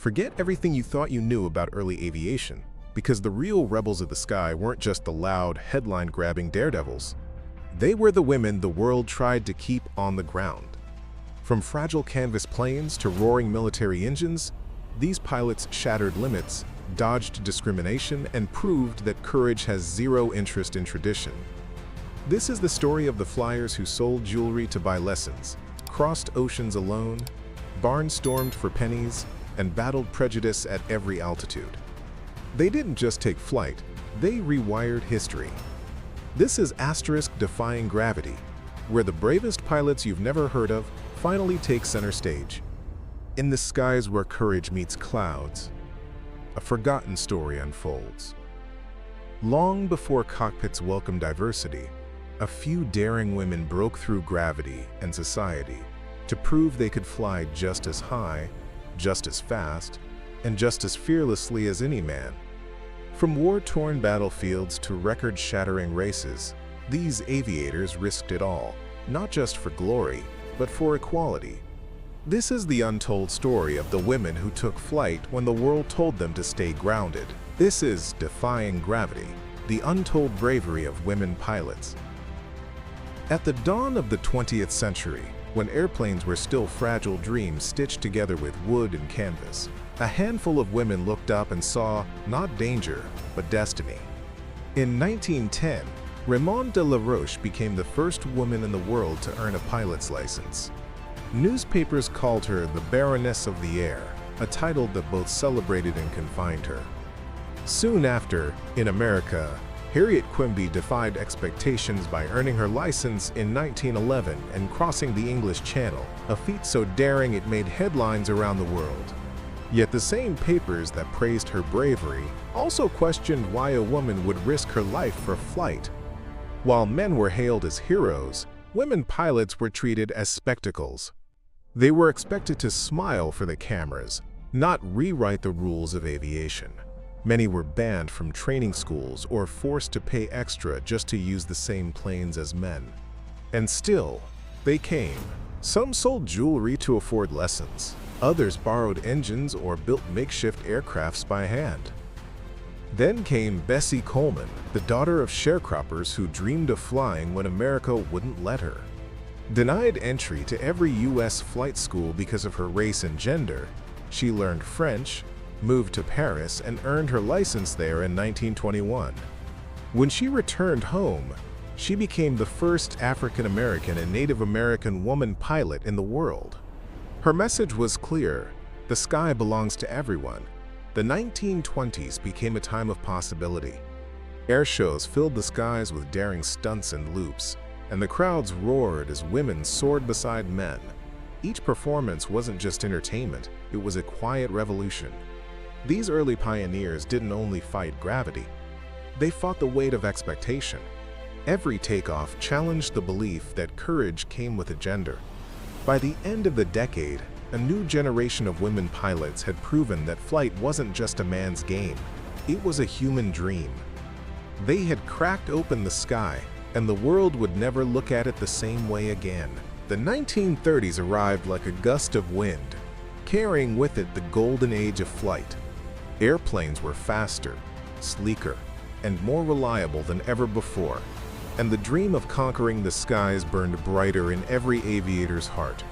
Forget everything you thought you knew about early aviation, because the real rebels of the sky weren't just the loud, headline-grabbing daredevils. They were the women the world tried to keep on the ground. From fragile canvas planes to roaring military engines, these pilots shattered limits, dodged discrimination, and proved that courage has zero interest in tradition. This is the story of the flyers who sold jewelry to buy lessons, crossed oceans alone, barnstormed for pennies, and battled prejudice at every altitude. They didn't just take flight, they rewired history. This is Defying Gravity, where the bravest pilots you've never heard of finally take center stage. In the skies where courage meets clouds, a forgotten story unfolds. Long before cockpits welcomed diversity, a few daring women broke through gravity and society to prove they could fly just as high, just as fast, and just as fearlessly as any man. From war-torn battlefields to record-shattering races, these aviators risked it all, not just for glory, but for equality. This is the untold story of the women who took flight when the world told them to stay grounded. This is Defying Gravity, the untold bravery of women pilots. At the dawn of the 20th century, when airplanes were still fragile dreams stitched together with wood and canvas, a handful of women looked up and saw not danger, but destiny. In 1910, Raymond de la Roche became the first woman in the world to earn a pilot's license. Newspapers called her the Baroness of the Air, a title that both celebrated and confined her. Soon after, in America, Harriet Quimby defied expectations by earning her license in 1911 and crossing the English Channel, a feat so daring it made headlines around the world. Yet the same papers that praised her bravery also questioned why a woman would risk her life for flight. While men were hailed as heroes, women pilots were treated as spectacles. They were expected to smile for the cameras, not rewrite the rules of aviation. Many were banned from training schools or forced to pay extra just to use the same planes as men. And still, they came. Some sold jewelry to afford lessons. Others borrowed engines or built makeshift aircrafts by hand. Then came Bessie Coleman, the daughter of sharecroppers who dreamed of flying when America wouldn't let her. Denied entry to every U.S. flight school because of her race and gender, she learned French, moved to Paris, and earned her license there in 1921. When she returned home, she became the first African-American and Native American woman pilot in the world. Her message was clear: the sky belongs to everyone. The 1920s became a time of possibility. Air shows filled the skies with daring stunts and loops, and the crowds roared as women soared beside men. Each performance wasn't just entertainment, it was a quiet revolution. These early pioneers didn't only fight gravity, they fought the weight of expectation. Every takeoff challenged the belief that courage came with a gender. By the end of the decade, a new generation of women pilots had proven that flight wasn't just a man's game, it was a human dream. They had cracked open the sky, and the world would never look at it the same way again. The 1930s arrived like a gust of wind, carrying with it the golden age of flight. Airplanes were faster, sleeker, and more reliable than ever before, and the dream of conquering the skies burned brighter in every aviator's heart.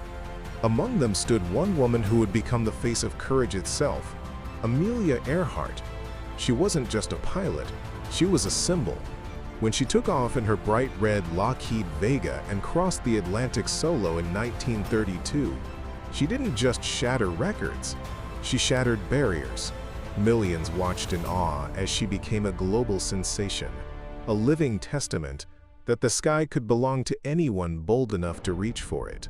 Among them stood one woman who would become the face of courage itself, Amelia Earhart. She wasn't just a pilot, she was a symbol. When she took off in her bright red Lockheed Vega and crossed the Atlantic solo in 1932, she didn't just shatter records, she shattered barriers. Millions watched in awe as she became a global sensation, a living testament that the sky could belong to anyone bold enough to reach for it.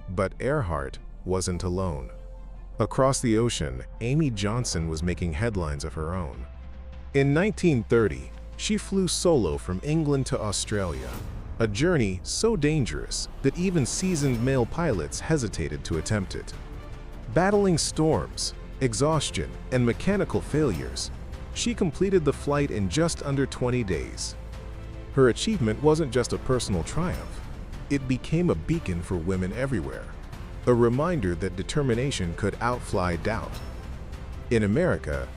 But Earhart wasn't alone. Across the ocean, Amy Johnson was making headlines of her own. In 1930, she flew solo from England to Australia, a journey so dangerous that even seasoned male pilots hesitated to attempt it. Battling storms, exhaustion, and mechanical failures, she completed the flight in just under 20 days. Her achievement wasn't just a personal triumph, it became a beacon for women everywhere, a reminder that determination could outfly doubt. In America,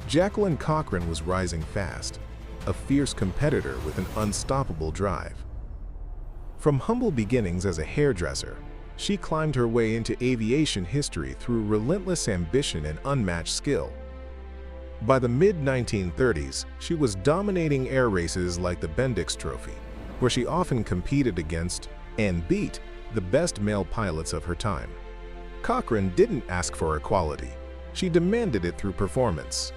Jacqueline Cochran was rising fast, a fierce competitor with an unstoppable drive. From humble beginnings as a hairdresser, she climbed her way into aviation history through relentless ambition and unmatched skill. By the mid-1930s, she was dominating air races like the Bendix Trophy, where she often competed against and beat the best male pilots of her time. Cochran didn't ask for equality. She demanded it through performance.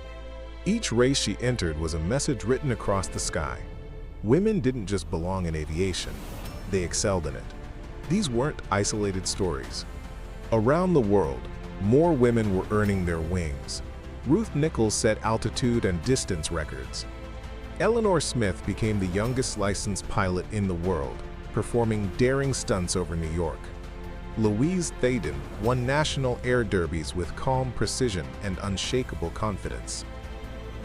Each race she entered was a message written across the sky. Women didn't just belong in aviation, they excelled in it. These weren't isolated stories. Around the world, more women were earning their wings. Ruth Nichols set altitude and distance records. Eleanor Smith became the youngest licensed pilot in the world, performing daring stunts over New York. Louise Thaden won national air derbies with calm precision and unshakable confidence.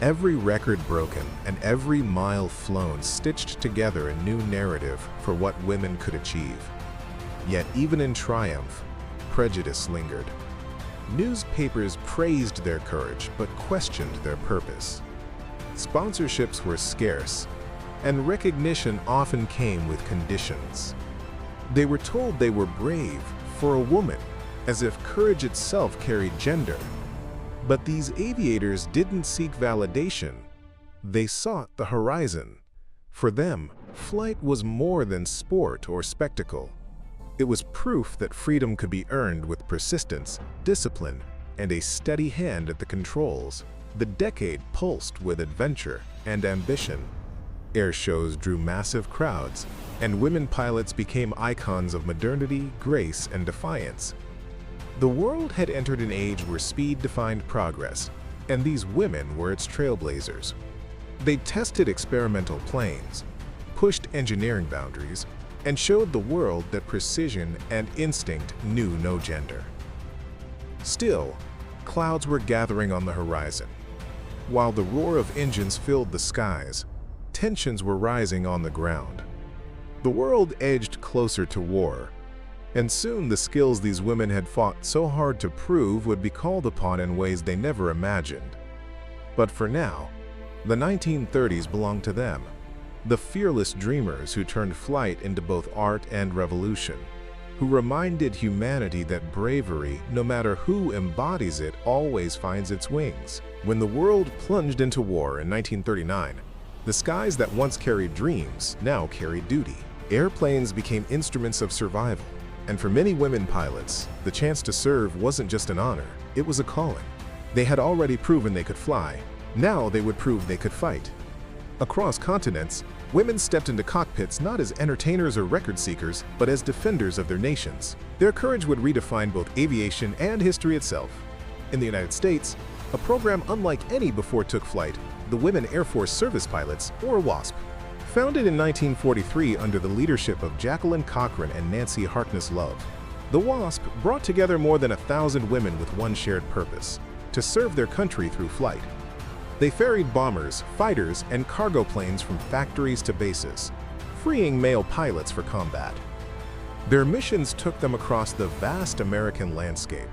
Every record broken and every mile flown stitched together a new narrative for what women could achieve. Yet even in triumph, prejudice lingered. Newspapers praised their courage but questioned their purpose. Sponsorships were scarce, and recognition often came with conditions. They were told they were brave for a woman, as if courage itself carried gender. But these aviators didn't seek validation. They sought the horizon. For them, flight was more than sport or spectacle. It was proof that freedom could be earned with persistence, discipline, and a steady hand at the controls. The decade pulsed with adventure and ambition. Air shows drew massive crowds, and women pilots became icons of modernity, grace, and defiance. The world had entered an age where speed defined progress, and these women were its trailblazers. They tested experimental planes, pushed engineering boundaries, and showed the world that precision and instinct knew no gender. Still, clouds were gathering on the horizon. While the roar of engines filled the skies, tensions were rising on the ground. The world edged closer to war, and soon the skills these women had fought so hard to prove would be called upon in ways they never imagined. But for now, the 1930s belonged to them, the fearless dreamers who turned flight into both art and revolution, who reminded humanity that bravery, no matter who embodies it, always finds its wings. When the world plunged into war in 1939, the skies that once carried dreams now carried duty. Airplanes became instruments of survival, and for many women pilots, the chance to serve wasn't just an honor, it was a calling. They had already proven they could fly. Now they would prove they could fight. Across continents, women stepped into cockpits not as entertainers or record seekers, but as defenders of their nations. Their courage would redefine both aviation and history itself. In the United States, a program unlike any before took flight, the Women Air Force Service Pilots, or WASP. Founded in 1943 under the leadership of Jacqueline Cochran and Nancy Harkness Love, the WASP brought together more than 1,000 women with one shared purpose: to serve their country through flight. They ferried bombers, fighters, and cargo planes from factories to bases, freeing male pilots for combat. Their missions took them across the vast American landscape,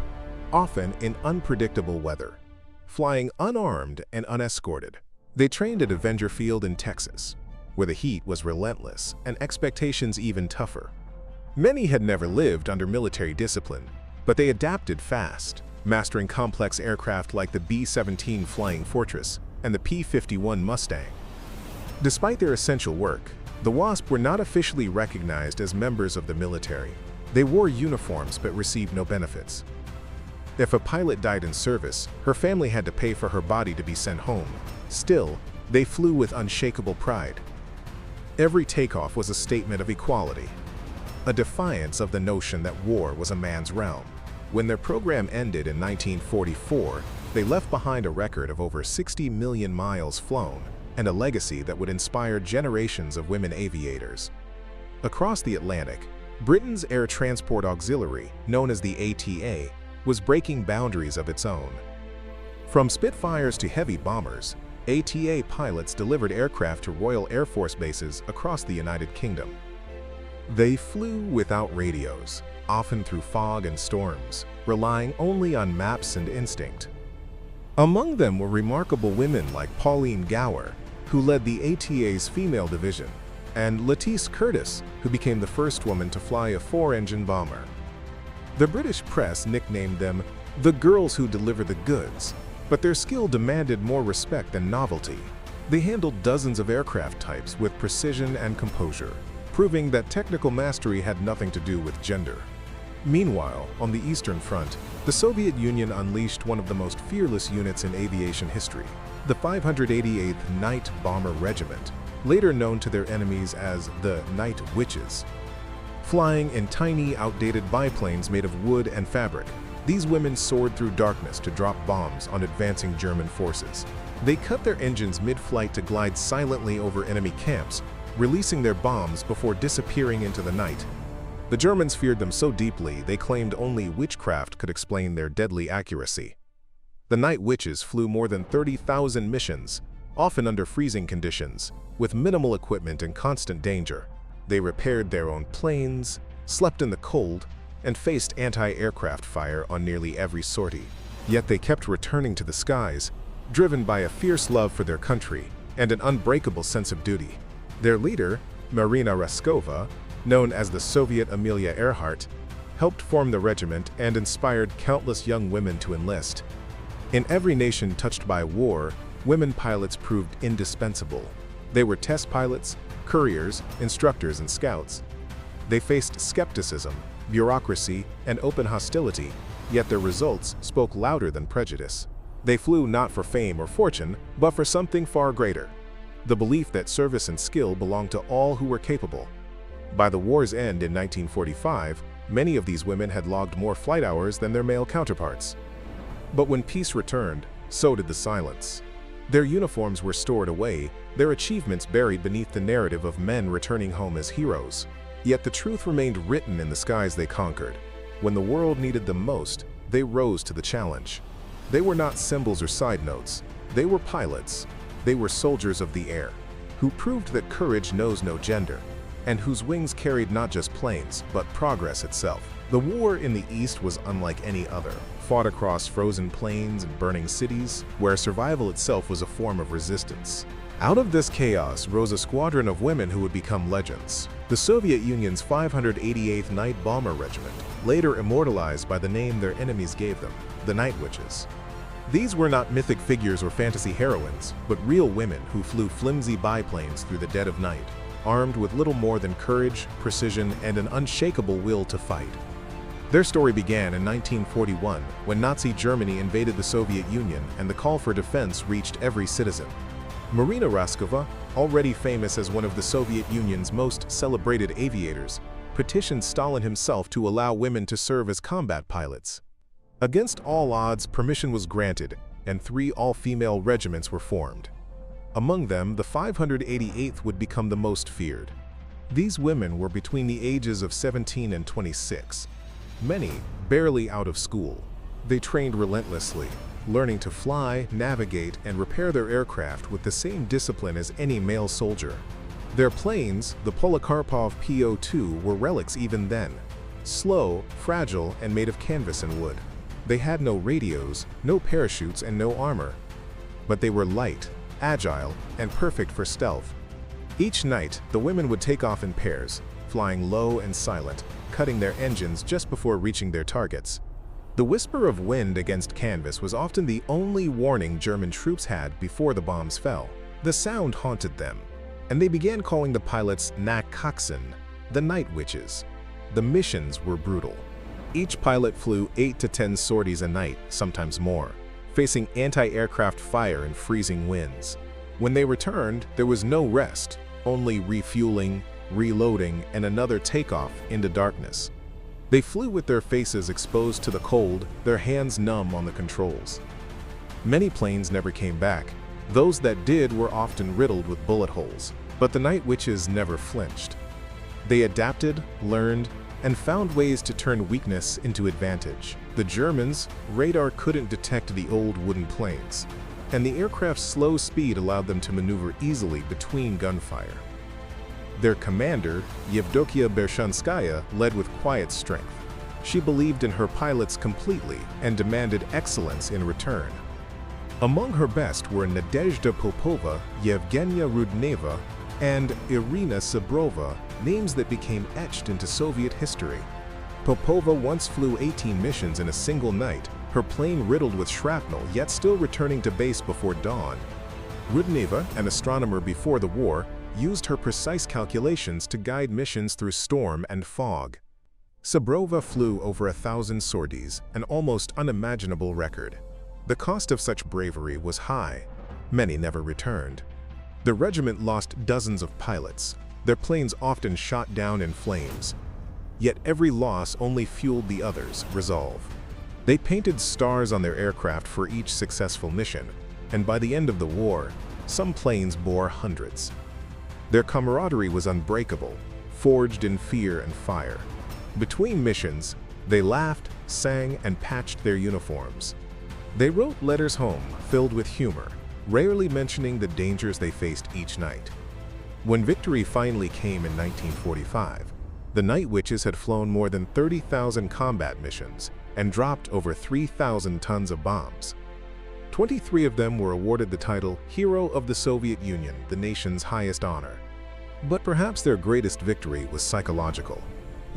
often in unpredictable weather, flying unarmed and unescorted. They trained at Avenger Field in Texas, where the heat was relentless and expectations even tougher. Many had never lived under military discipline, but they adapted fast, mastering complex aircraft like the B-17 Flying Fortress and the P-51 Mustang. Despite their essential work, the WASP were not officially recognized as members of the military. They wore uniforms but received no benefits. If a pilot died in service, her family had to pay for her body to be sent home. Still, they flew with unshakable pride. Every takeoff was a statement of equality, a defiance of the notion that war was a man's realm. When their program ended in 1944, they left behind a record of over 60 million miles flown and a legacy that would inspire generations of women aviators. Across the Atlantic, Britain's Air Transport Auxiliary, known as the ATA, was breaking boundaries of its own. From Spitfires to heavy bombers, ATA pilots delivered aircraft to Royal Air Force bases across the United Kingdom. They flew without radios, often through fog and storms, relying only on maps and instinct. Among them were remarkable women like Pauline Gower, who led the ATA's female division, and Lettice Curtis, who became the first woman to fly a four-engine bomber. The British press nicknamed them the girls who deliver the goods, but their skill demanded more respect than novelty. They handled dozens of aircraft types with precision and composure, proving that technical mastery had nothing to do with gender. Meanwhile, on the Eastern Front, the Soviet Union unleashed one of the most fearless units in aviation history, the 588th Night Bomber Regiment, later known to their enemies as the Night Witches. Flying in tiny, outdated biplanes made of wood and fabric, these women soared through darkness to drop bombs on advancing German forces. They cut their engines mid-flight to glide silently over enemy camps, releasing their bombs before disappearing into the night. The Germans feared them so deeply they claimed only witchcraft could explain their deadly accuracy. The Night Witches flew more than 30,000 missions, often under freezing conditions, with minimal equipment and constant danger. They repaired their own planes, slept in the cold, and faced anti-aircraft fire on nearly every sortie. Yet they kept returning to the skies, driven by a fierce love for their country and an unbreakable sense of duty. Their leader, Marina Raskova, known as the Soviet Amelia Earhart, helped form the regiment and inspired countless young women to enlist. In every nation touched by war, women pilots proved indispensable. They were test pilots, couriers, instructors, and scouts. They faced skepticism, bureaucracy, and open hostility, yet their results spoke louder than prejudice. They flew not for fame or fortune, but for something far greater: the belief that service and skill belonged to all who were capable. By the war's end in 1945, many of these women had logged more flight hours than their male counterparts. But when peace returned, so did the silence. Their uniforms were stored away, their achievements buried beneath the narrative of men returning home as heroes. Yet the truth remained written in the skies they conquered. When the world needed them most, they rose to the challenge. They were not symbols or side notes. They were pilots. They were soldiers of the air, who proved that courage knows no gender, and whose wings carried not just planes, but progress itself. The war in the East was unlike any other, fought across frozen plains and burning cities, where survival itself was a form of resistance. Out of this chaos rose a squadron of women who would become legends. The Soviet Union's 588th Night Bomber Regiment, later immortalized by the name their enemies gave them, the Night Witches. These were not mythic figures or fantasy heroines, but real women who flew flimsy biplanes through the dead of night, armed with little more than courage, precision, and an unshakable will to fight. Their story began in 1941, when Nazi Germany invaded the Soviet Union and the call for defense reached every citizen. Marina Raskova, already famous as one of the Soviet Union's most celebrated aviators, petitioned Stalin himself to allow women to serve as combat pilots. Against all odds, permission was granted, and 3 all-female regiments were formed. Among them, the 588th would become the most feared. These women were between the ages of 17 and 26, many barely out of school. They trained relentlessly, learning to fly, navigate, and repair their aircraft with the same discipline as any male soldier. Their planes, the Polikarpov Po-2, were relics even then, slow, fragile, and made of canvas and wood. They had no radios, no parachutes, and no armor. But they were light, agile, and perfect for stealth. Each night, the women would take off in pairs, flying low and silent, cutting their engines just before reaching their targets. The whisper of wind against canvas was often the only warning German troops had before the bombs fell. The sound haunted them, and they began calling the pilots Nachtkatzen, the Night Witches. The missions were brutal. Each pilot flew 8 to 10 sorties a night, sometimes more, facing anti-aircraft fire and freezing winds. When they returned, there was no rest, only refueling, reloading, and another takeoff into darkness. They flew with their faces exposed to the cold, their hands numb on the controls. Many planes never came back. Those that did were often riddled with bullet holes, but the Night Witches never flinched. They adapted, learned, and found ways to turn weakness into advantage. The Germans' radar couldn't detect the old wooden planes, and the aircraft's slow speed allowed them to maneuver easily between gunfire. Their commander, Yevdokia Bershanskaya, led with quiet strength. She believed in her pilots completely and demanded excellence in return. Among her best were Nadezhda Popova, Yevgenia Rudneva, and Irina Sabrova, names that became etched into Soviet history. Popova once flew 18 missions in a single night, her plane riddled with shrapnel, yet still returning to base before dawn. Rudneva, an astronomer before the war, used her precise calculations to guide missions through storm and fog. Sabrova flew over 1,000 sorties, an almost unimaginable record. The cost of such bravery was high. Many never returned. The regiment lost dozens of pilots, their planes often shot down in flames. Yet every loss only fueled the others' resolve. They painted stars on their aircraft for each successful mission, and by the end of the war, some planes bore hundreds. Their camaraderie was unbreakable, forged in fear and fire. Between missions, they laughed, sang, and patched their uniforms. They wrote letters home, filled with humor, rarely mentioning the dangers they faced each night. When victory finally came in 1945, the Night Witches had flown more than 30,000 combat missions and dropped over 3,000 tons of bombs. 23 of them were awarded the title Hero of the Soviet Union, the nation's highest honor. But perhaps their greatest victory was psychological.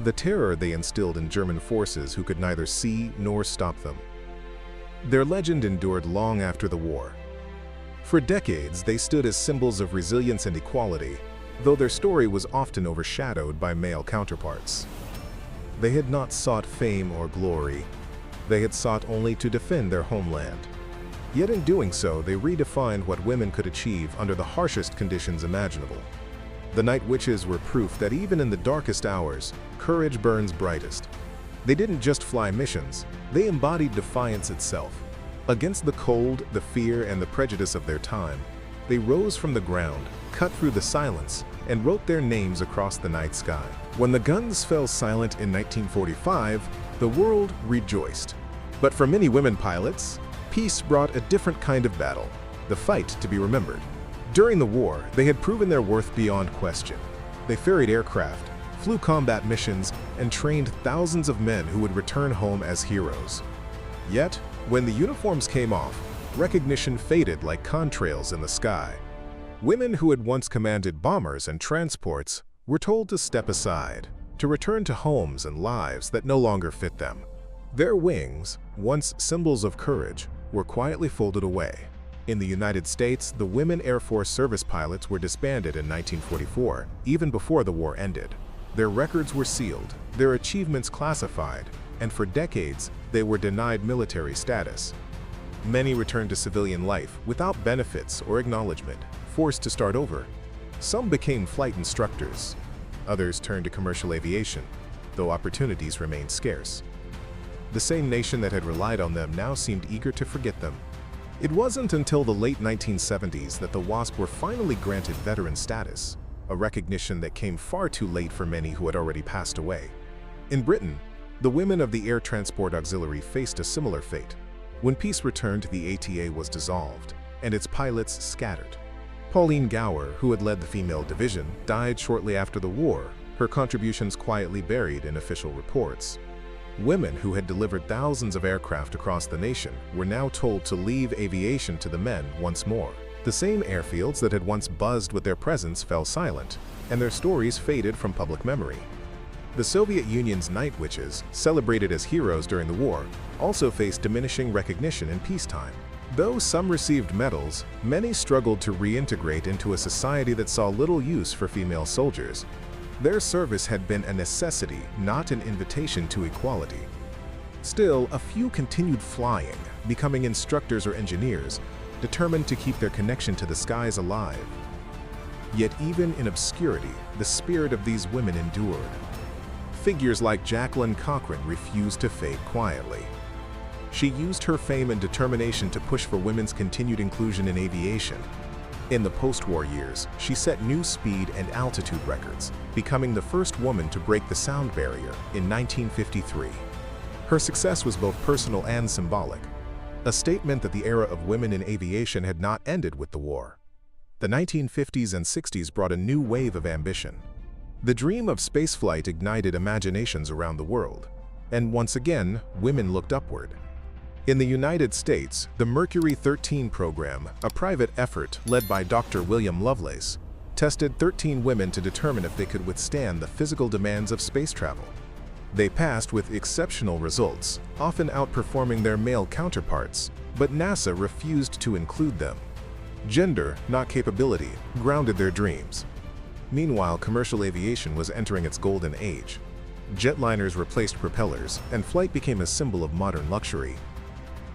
The terror they instilled in German forces who could neither see nor stop them. Their legend endured long after the war. For decades, they stood as symbols of resilience and equality, though their story was often overshadowed by male counterparts. They had not sought fame or glory. They had sought only to defend their homeland. Yet in doing so, they redefined what women could achieve under the harshest conditions imaginable. The Night Witches were proof that even in the darkest hours, courage burns brightest. They didn't just fly missions, they embodied defiance itself. Against the cold, the fear, and the prejudice of their time, they rose from the ground, cut through the silence, and wrote their names across the night sky. When the guns fell silent in 1945, the world rejoiced. But for many women pilots, peace brought a different kind of battle, the fight to be remembered. During the war, they had proven their worth beyond question. They ferried aircraft, flew combat missions, and trained thousands of men who would return home as heroes. Yet, when the uniforms came off, recognition faded like contrails in the sky. Women who had once commanded bombers and transports were told to step aside, to return to homes and lives that no longer fit them. Their wings, once symbols of courage, were quietly folded away. In the United States, the women Air Force service pilots were disbanded in 1944, even before the war ended. Their records were sealed, their achievements classified, and for decades, they were denied military status. Many returned to civilian life without benefits or acknowledgement, forced to start over. Some became flight instructors. Others turned to commercial aviation, though opportunities remained scarce. The same nation that had relied on them now seemed eager to forget them. It wasn't until the late 1970s that the WASP were finally granted veteran status, a recognition that came far too late for many who had already passed away. In Britain, the women of the Air Transport Auxiliary faced a similar fate. When peace returned, the ATA was dissolved, and its pilots scattered. Pauline Gower, who had led the female division, died shortly after the war, her contributions quietly buried in official reports. Women who had delivered thousands of aircraft across the nation were now told to leave aviation to the men once more. The same airfields that had once buzzed with their presence fell silent, and their stories faded from public memory. The Soviet Union's Night Witches, celebrated as heroes during the war, also faced diminishing recognition in peacetime. Though some received medals, many struggled to reintegrate into a society that saw little use for female soldiers. Their service had been a necessity, not an invitation to equality. Still, a few continued flying, becoming instructors or engineers, determined to keep their connection to the skies alive. Yet even in obscurity, the spirit of these women endured. Figures like Jacqueline Cochran refused to fade quietly. She used her fame and determination to push for women's continued inclusion in aviation. In the post-war years, she set new speed and altitude records, becoming the first woman to break the sound barrier in 1953. Her success was both personal and symbolic, a statement that the era of women in aviation had not ended with the war. The 1950s and 60s brought a new wave of ambition. The dream of spaceflight ignited imaginations around the world, and once again, women looked upward. In the United States, the Mercury 13 program, a private effort led by Dr. William Lovelace, tested 13 women to determine if they could withstand the physical demands of space travel. They passed with exceptional results, often outperforming their male counterparts, but NASA refused to include them. Gender, not capability, grounded their dreams. Meanwhile, commercial aviation was entering its golden age. Jetliners replaced propellers, and flight became a symbol of modern luxury.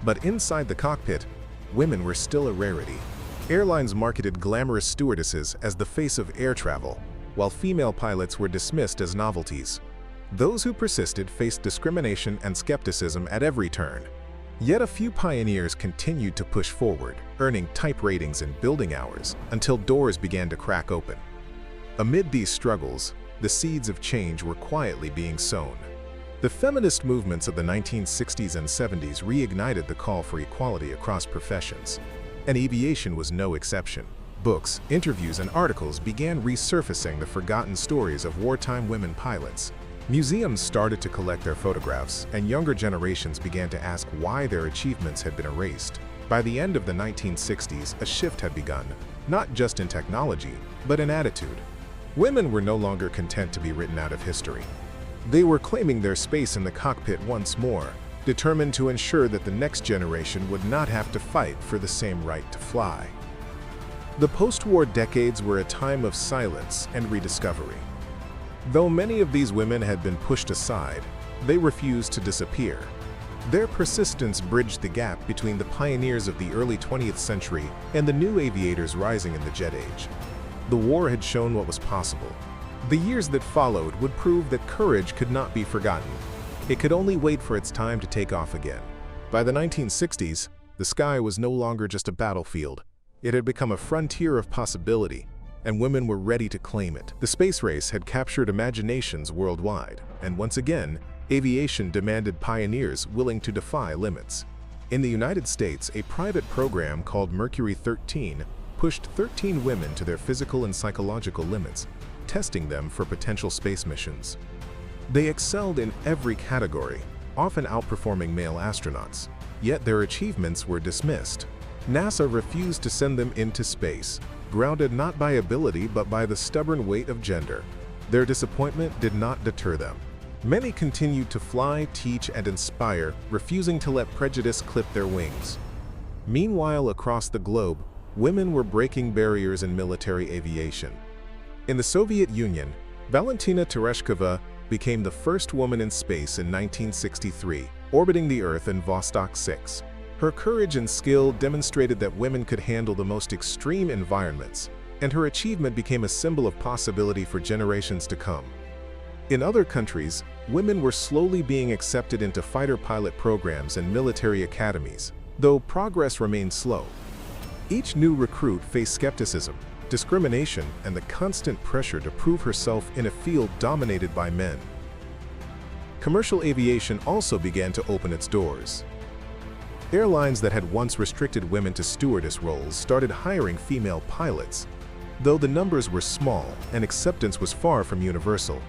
But inside the cockpit, women were still a rarity. Airlines marketed glamorous stewardesses as the face of air travel, while female pilots were dismissed as novelties. Those who persisted faced discrimination and skepticism at every turn. Yet a few pioneers continued to push forward, earning type ratings and building hours until doors began to crack open. Amid these struggles, the seeds of change were quietly being sown. The feminist movements of the 1960s and 70s reignited the call for equality across professions, and aviation was no exception. Books, interviews, and articles began resurfacing the forgotten stories of wartime women pilots. Museums started to collect their photographs, and younger generations began to ask why their achievements had been erased. By the end of the 1960s, a shift had begun, not just in technology, but in attitude. Women were no longer content to be written out of history. They were claiming their space in the cockpit once more, determined to ensure that the next generation would not have to fight for the same right to fly. The post-war decades were a time of silence and rediscovery. Though many of these women had been pushed aside, they refused to disappear. Their persistence bridged the gap between the pioneers of the early 20th century and the new aviators rising in the jet age. The war had shown what was possible. The years that followed would prove that courage could not be forgotten. It could only wait for its time to take off again. By the 1960s, the sky was no longer just a battlefield. It had become a frontier of possibility, and women were ready to claim it. The space race had captured imaginations worldwide, and once again, aviation demanded pioneers willing to defy limits. In the United States, a private program called Mercury 13 pushed 13 women to their physical and psychological limits, testing them for potential space missions. They excelled in every category, often outperforming male astronauts, yet their achievements were dismissed. NASA refused to send them into space, grounded not by ability but by the stubborn weight of gender. Their disappointment did not deter them. Many continued to fly, teach, and inspire, refusing to let prejudice clip their wings. Meanwhile, across the globe, women were breaking barriers in military aviation. In the Soviet Union, Valentina Tereshkova became the first woman in space in 1963, orbiting the Earth in Vostok 6. Her courage and skill demonstrated that women could handle the most extreme environments, and her achievement became a symbol of possibility for generations to come. In other countries, women were slowly being accepted into fighter pilot programs and military academies, though progress remained slow. Each new recruit faced skepticism, discrimination, and the constant pressure to prove herself in a field dominated by men. Commercial aviation also began to open its doors. Airlines that had once restricted women to stewardess roles started hiring female pilots, though the numbers were small and acceptance was far from universal.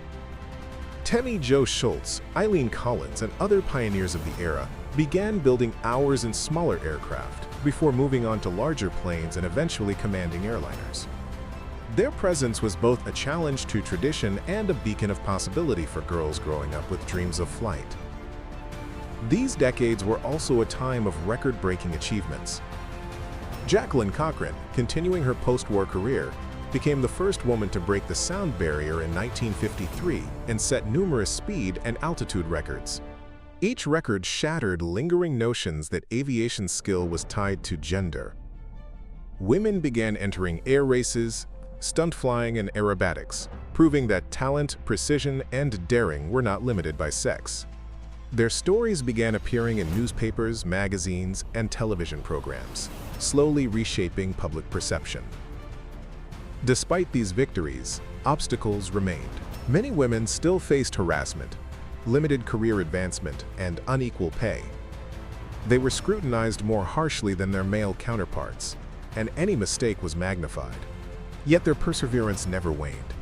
Temi Jo Schultz, Eileen Collins, and other pioneers of the era began building hours and smaller aircraft before moving on to larger planes and eventually commanding airliners. Their presence was both a challenge to tradition and a beacon of possibility for girls growing up with dreams of flight. These decades were also a time of record-breaking achievements. Jacqueline Cochran, continuing her post-war career, became the first woman to break the sound barrier in 1953 and set numerous speed and altitude records. Each record shattered lingering notions that aviation skill was tied to gender. Women began entering air races, stunt flying, and aerobatics, proving that talent, precision, and daring were not limited by sex. Their stories began appearing in newspapers, magazines, and television programs, slowly reshaping public perception. Despite these victories, obstacles remained. Many women still faced harassment, limited career advancement, and unequal pay. They were scrutinized more harshly than their male counterparts, and any mistake was magnified. Yet their perseverance never waned.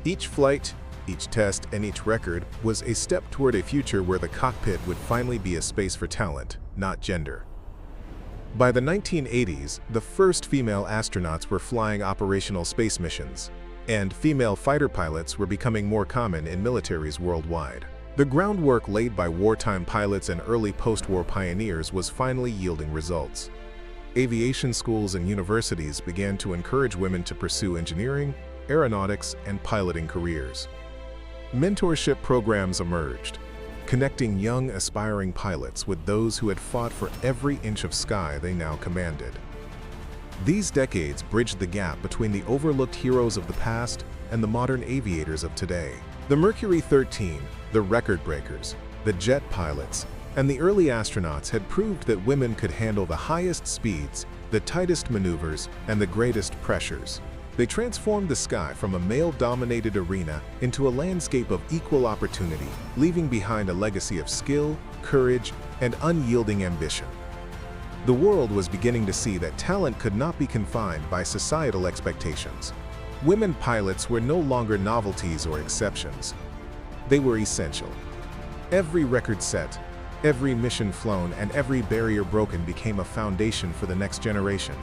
Each flight, Each test and each record was a step toward a future where the cockpit would finally be a space for talent, not gender. By the 1980s, the first female astronauts were flying operational space missions, and female fighter pilots were becoming more common in militaries worldwide. The groundwork laid by wartime pilots and early post-war pioneers was finally yielding results. Aviation schools and universities began to encourage women to pursue engineering, aeronautics, and piloting careers. Mentorship programs emerged, connecting young aspiring pilots with those who had fought for every inch of sky they now commanded. These decades bridged the gap between the overlooked heroes of the past and the modern aviators of today. The Mercury 13, the record breakers, the jet pilots, and the early astronauts had proved that women could handle the highest speeds, the tightest maneuvers, and the greatest pressures. They transformed the sky from a male-dominated arena into a landscape of equal opportunity, leaving behind a legacy of skill, courage, and unyielding ambition. The world was beginning to see that talent could not be confined by societal expectations. Women pilots were no longer novelties or exceptions. They were essential. Every record set, every mission flown, and every barrier broken became a foundation for the next generation.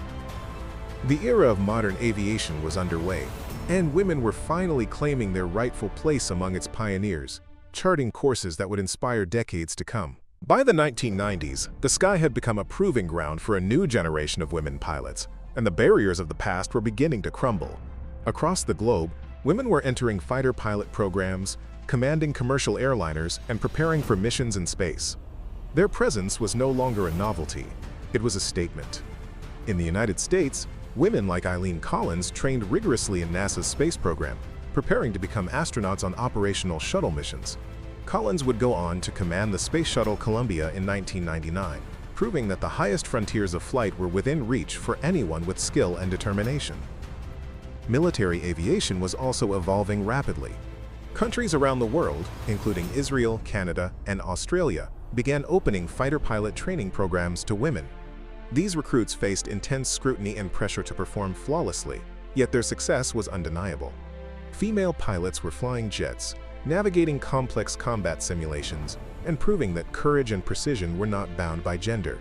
The era of modern aviation was underway, and women were finally claiming their rightful place among its pioneers, charting courses that would inspire decades to come. By the 1990s, the sky had become a proving ground for a new generation of women pilots, and the barriers of the past were beginning to crumble. Across the globe, women were entering fighter pilot programs, commanding commercial airliners, and preparing for missions in space. Their presence was no longer a novelty, it was a statement. In the United States, women like Eileen Collins trained rigorously in NASA's space program, preparing to become astronauts on operational shuttle missions. Collins would go on to command the Space Shuttle Columbia in 1999, proving that the highest frontiers of flight were within reach for anyone with skill and determination. Military aviation was also evolving rapidly. Countries around the world, including Israel, Canada, and Australia, began opening fighter pilot training programs to women. These recruits faced intense scrutiny and pressure to perform flawlessly, yet their success was undeniable. Female pilots were flying jets, navigating complex combat simulations, and proving that courage and precision were not bound by gender.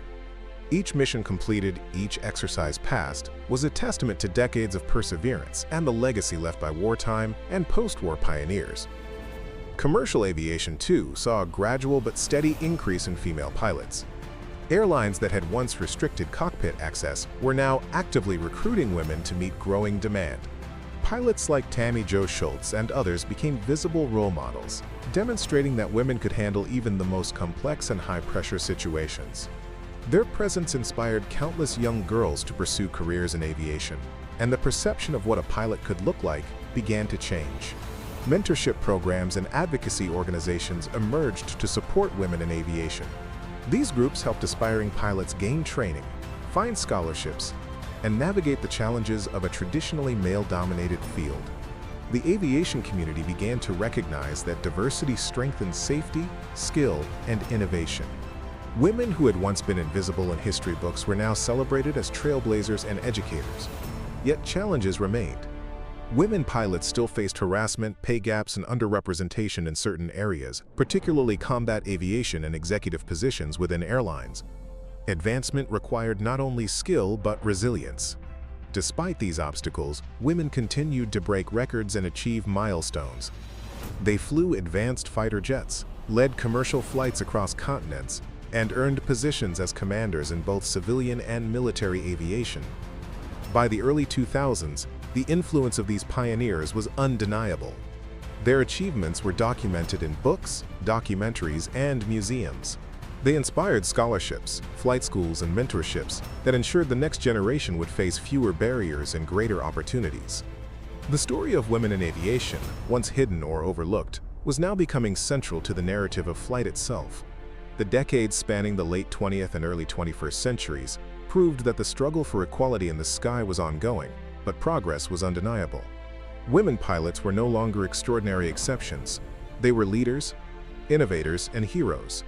Each mission completed, each exercise passed, was a testament to decades of perseverance and the legacy left by wartime and post-war pioneers. Commercial aviation, too, saw a gradual but steady increase in female pilots. Airlines that had once restricted cockpit access were now actively recruiting women to meet growing demand. Pilots like Tammy Jo Schultz and others became visible role models, demonstrating that women could handle even the most complex and high-pressure situations. Their presence inspired countless young girls to pursue careers in aviation, and the perception of what a pilot could look like began to change. Mentorship programs and advocacy organizations emerged to support women in aviation. These groups helped aspiring pilots gain training, find scholarships, and navigate the challenges of a traditionally male-dominated field. The aviation community began to recognize that diversity strengthens safety, skill, and innovation. Women who had once been invisible in history books were now celebrated as trailblazers and educators. Yet challenges remained. Women pilots still faced harassment, pay gaps, and underrepresentation in certain areas, particularly combat aviation and executive positions within airlines. Advancement required not only skill but resilience. Despite these obstacles, women continued to break records and achieve milestones. They flew advanced fighter jets, led commercial flights across continents, and earned positions as commanders in both civilian and military aviation. By the early 2000s, the influence of these pioneers was undeniable. Their achievements were documented in books, documentaries, and museums. They inspired scholarships, flight schools, and mentorships that ensured the next generation would face fewer barriers and greater opportunities. The story of women in aviation, once hidden or overlooked, was now becoming central to the narrative of flight itself. The decades spanning the late 20th and early 21st centuries proved that the struggle for equality in the sky was ongoing, but progress was undeniable. Women pilots were no longer extraordinary exceptions. They were leaders, innovators, and heroes.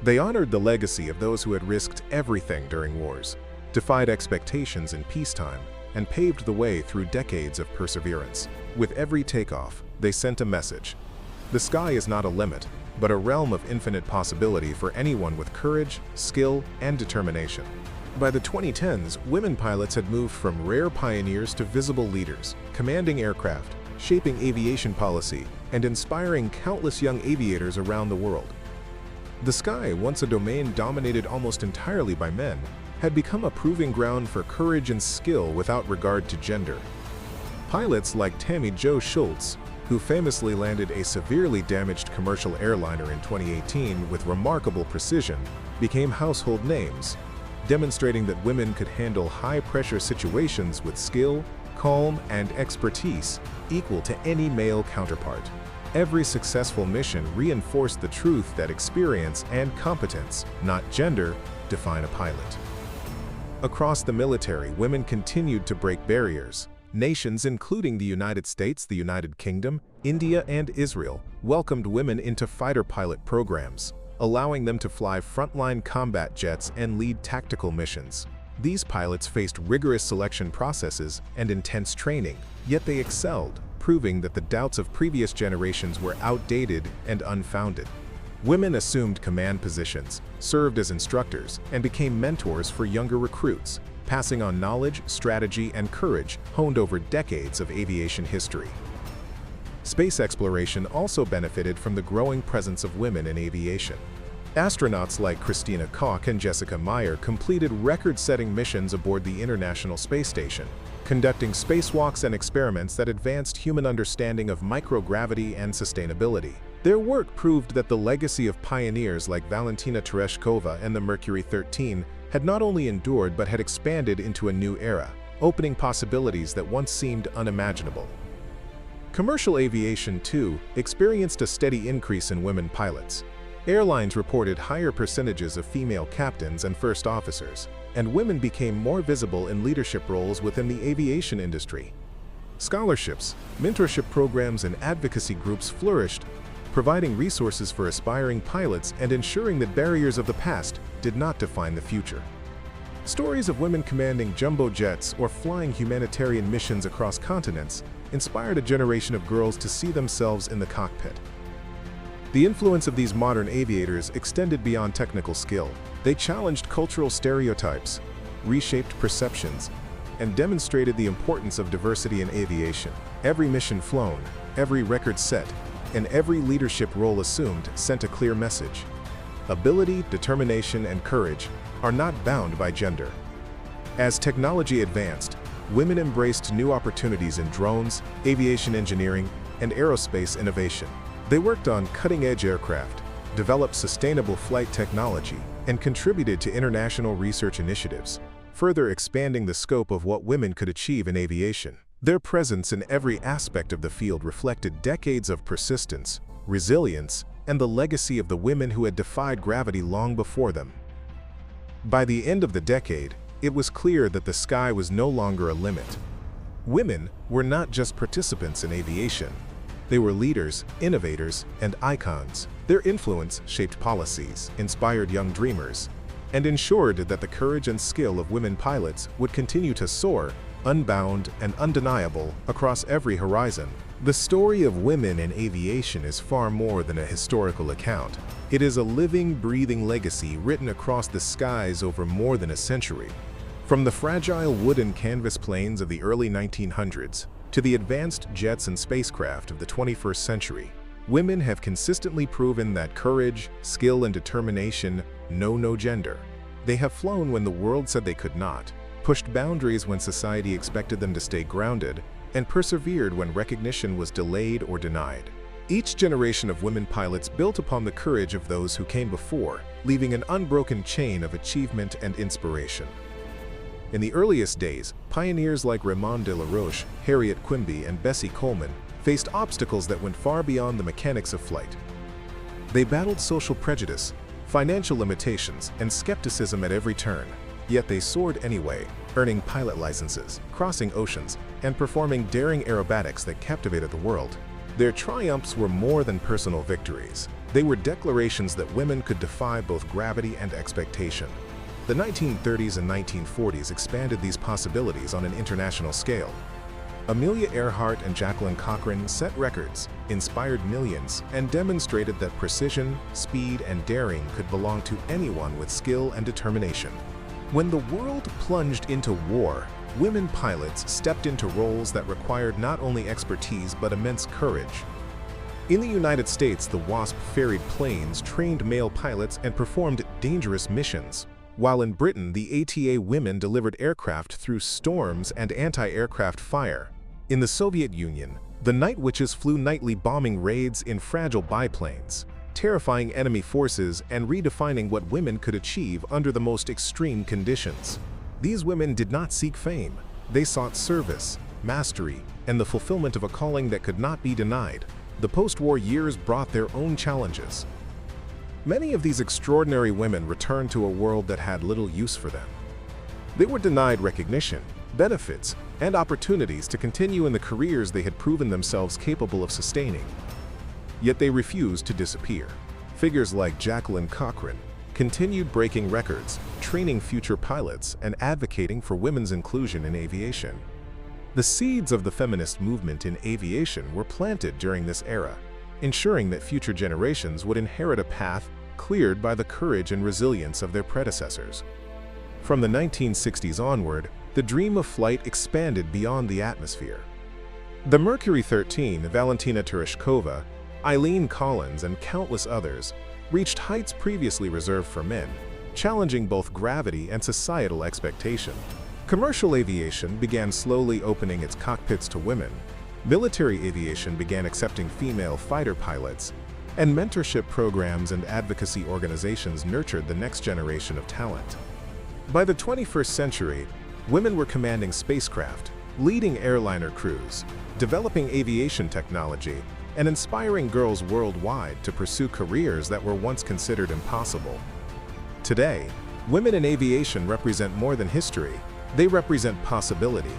They honored the legacy of those who had risked everything during wars, defied expectations in peacetime, and paved the way through decades of perseverance. With every takeoff, they sent a message. The sky is not a limit, but a realm of infinite possibility for anyone with courage, skill, and determination. By the 2010s, women pilots had moved from rare pioneers to visible leaders, commanding aircraft, shaping aviation policy, and inspiring countless young aviators around the world. The sky, once a domain dominated almost entirely by men, had become a proving ground for courage and skill without regard to gender. Pilots like Tammy Jo Schultz, who famously landed a severely damaged commercial airliner in 2018 with remarkable precision, became household names, demonstrating that women could handle high-pressure situations with skill, calm, and expertise equal to any male counterpart. Every successful mission reinforced the truth that experience and competence, not gender, define a pilot. Across the military, women continued to break barriers. Nations including the United States, the United Kingdom, India, and Israel welcomed women into fighter pilot programs, allowing them to fly frontline combat jets and lead tactical missions. These pilots faced rigorous selection processes and intense training, yet they excelled, proving that the doubts of previous generations were outdated and unfounded. Women assumed command positions, served as instructors, and became mentors for younger recruits, passing on knowledge, strategy, and courage honed over decades of aviation history. Space exploration also benefited from the growing presence of women in aviation. Astronauts like Christina Koch and Jessica Meyer completed record-setting missions aboard the International Space Station, conducting spacewalks and experiments that advanced human understanding of microgravity and sustainability. Their work proved that the legacy of pioneers like Valentina Tereshkova and the Mercury 13 had not only endured but had expanded into a new era, opening possibilities that once seemed unimaginable. Commercial aviation, too, experienced a steady increase in women pilots. Airlines reported higher percentages of female captains and first officers, and women became more visible in leadership roles within the aviation industry. Scholarships, mentorship programs, and advocacy groups flourished, providing resources for aspiring pilots and ensuring that barriers of the past did not define the future. Stories of women commanding jumbo jets or flying humanitarian missions across continents inspired a generation of girls to see themselves in the cockpit. The influence of these modern aviators extended beyond technical skill. They challenged cultural stereotypes, reshaped perceptions, and demonstrated the importance of diversity in aviation. Every mission flown, every record set, and every leadership role assumed sent a clear message. Ability, determination, and courage are not bound by gender. As technology advanced, women embraced new opportunities in drones, aviation engineering, and aerospace innovation. They worked on cutting-edge aircraft, developed sustainable flight technology, and contributed to international research initiatives, further expanding the scope of what women could achieve in aviation. Their presence in every aspect of the field reflected decades of persistence, resilience, and the legacy of the women who had defied gravity long before them. By the end of the decade, it was clear that the sky was no longer a limit. Women were not just participants in aviation. They were leaders, innovators, and icons. Their influence shaped policies, inspired young dreamers, and ensured that the courage and skill of women pilots would continue to soar, unbound and undeniable, across every horizon. The story of women in aviation is far more than a historical account. It is a living, breathing legacy written across the skies over more than a century. From the fragile wooden canvas planes of the early 1900s to the advanced jets and spacecraft of the 21st century, women have consistently proven that courage, skill, and determination know no gender. They have flown when the world said they could not, pushed boundaries when society expected them to stay grounded, and persevered when recognition was delayed or denied. Each generation of women pilots built upon the courage of those who came before, leaving an unbroken chain of achievement and inspiration. In the earliest days, pioneers like Raymond de la Roche, Harriet Quimby, and Bessie Coleman faced obstacles that went far beyond the mechanics of flight. They battled social prejudice, financial limitations, and skepticism at every turn. Yet they soared anyway, earning pilot licenses, crossing oceans, and performing daring aerobatics that captivated the world. Their triumphs were more than personal victories. They were declarations that women could defy both gravity and expectation. The 1930s and 1940s expanded these possibilities on an international scale. Amelia Earhart and Jacqueline Cochran set records, inspired millions, and demonstrated that precision, speed, and daring could belong to anyone with skill and determination. When the world plunged into war, women pilots stepped into roles that required not only expertise but immense courage. In the United States, the Wasp ferried planes, trained male pilots, and performed dangerous missions, while in Britain, the ATA women delivered aircraft through storms and anti-aircraft fire. In the Soviet Union, the Night Witches flew nightly bombing raids in fragile biplanes, terrifying enemy forces and redefining what women could achieve under the most extreme conditions. These women did not seek fame. They sought service, mastery, and the fulfillment of a calling that could not be denied. The post-war years brought their own challenges. Many of these extraordinary women returned to a world that had little use for them. They were denied recognition, benefits, and opportunities to continue in the careers they had proven themselves capable of sustaining. Yet they refused to disappear. Figures like Jacqueline Cochran continued breaking records, training future pilots, and advocating for women's inclusion in aviation. The seeds of the feminist movement in aviation were planted during this era, ensuring that future generations would inherit a path cleared by the courage and resilience of their predecessors. From the 1960s onward, the dream of flight expanded beyond the atmosphere. The Mercury 13, Valentina Tereshkova, Eileen Collins, and countless others reached heights previously reserved for men, challenging both gravity and societal expectation. Commercial aviation began slowly opening its cockpits to women. Military aviation began accepting female fighter pilots, and mentorship programs and advocacy organizations nurtured the next generation of talent. By the 21st century, women were commanding spacecraft, leading airliner crews, developing aviation technology, and inspiring girls worldwide to pursue careers that were once considered impossible. Today, women in aviation represent more than history. They represent possibility.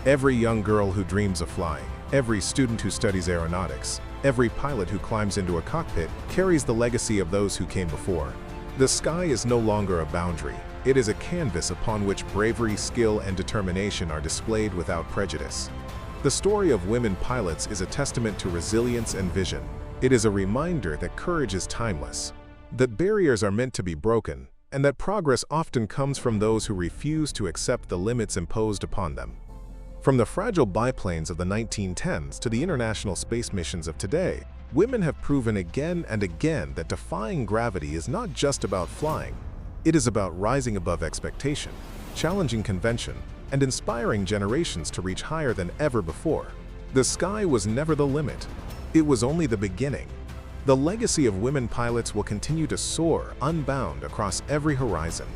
Every young girl who dreams of flying, every student who studies aeronautics, every pilot who climbs into a cockpit carries the legacy of those who came before. The sky is no longer a boundary. It is a canvas upon which bravery, skill, and determination are displayed without prejudice. The story of women pilots is a testament to resilience and vision. It is a reminder that courage is timeless, that barriers are meant to be broken, and that progress often comes from those who refuse to accept the limits imposed upon them. From the fragile biplanes of the 1910s to the international space missions of today, women have proven again and again that defying gravity is not just about flying. It is about rising above expectation, challenging convention, and inspiring generations to reach higher than ever before. The sky was never the limit. It was only the beginning. The legacy of women pilots will continue to soar unbound across every horizon.